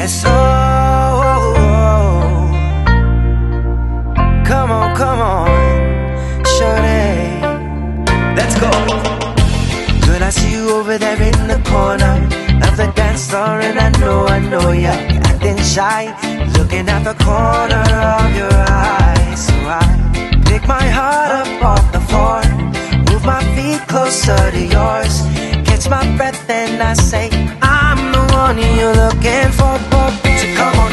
Yes, come on, shorty, let's go. Girl, I see you over there in the corner of the dance floor, and I know you're acting shy, looking at the corner of your eyes. So I pick my heart up off the floor, move my feet closer to yours, catch my breath and I say, I'm the one you're looking for. So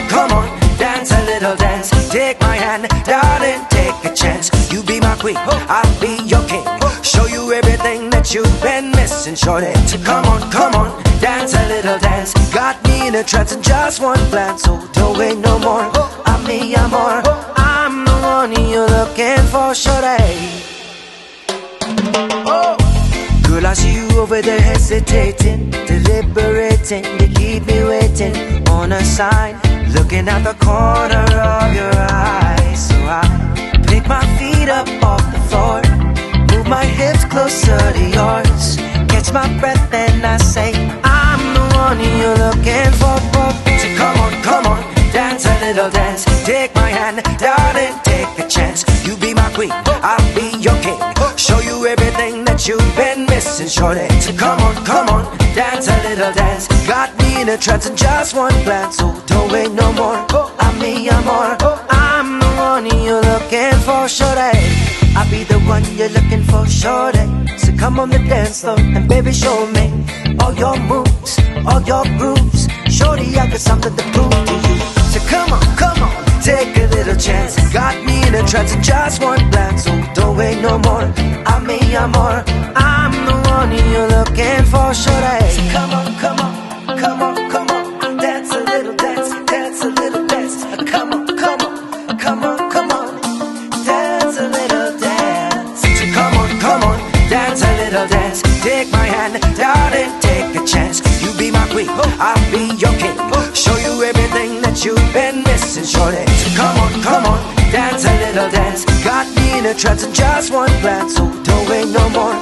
come on, dance a little dance. Take my hand, darling, take a chance. You be my queen, I'll be your king. Show you everything that you've been missing, shorty. So come on, dance a little dance. Got me in a trance in just one glance. So don't wait no more, I'm me, I'm more. I'm the one you're looking for, shorty. Girl, I see you over there hesitating, deliberating. You keep me waiting on a sign, looking at the corner of your eyes. So I pick my feet up off the floor, move my hips closer to yours, catch my breath and I say, I'm the one you're looking for. So come on, dance a little dance. Take my hand, darling, take a chance. You be my queen, I'll be your king. Show you everything that you've been missing, shorty. So come on, dance a little dance. Got me in a trance in just one glance. So don't wait no more, I'm me, I'm more. I'm the one you're looking for, shorty. I'll be the one you're looking for, shorty. So come on the dance floor and baby show me all your moves, all your grooves. Shorty, I got something to prove to you. So come on, take a little chance. Got me in a trance in just one glance. So don't wait no more, I'm me, I'm more. I'm the one you're looking for, shorty. So come on, dance a little dance, dance a little dance. Come on, dance a little dance. So come on, dance a little dance. Take my hand, darling, take a chance. You be my queen, I'll be your king. Show you everything that you've been missing, shorty. So come on, dance a little dance. Got me in a trance in just one glance. So don't wait no more,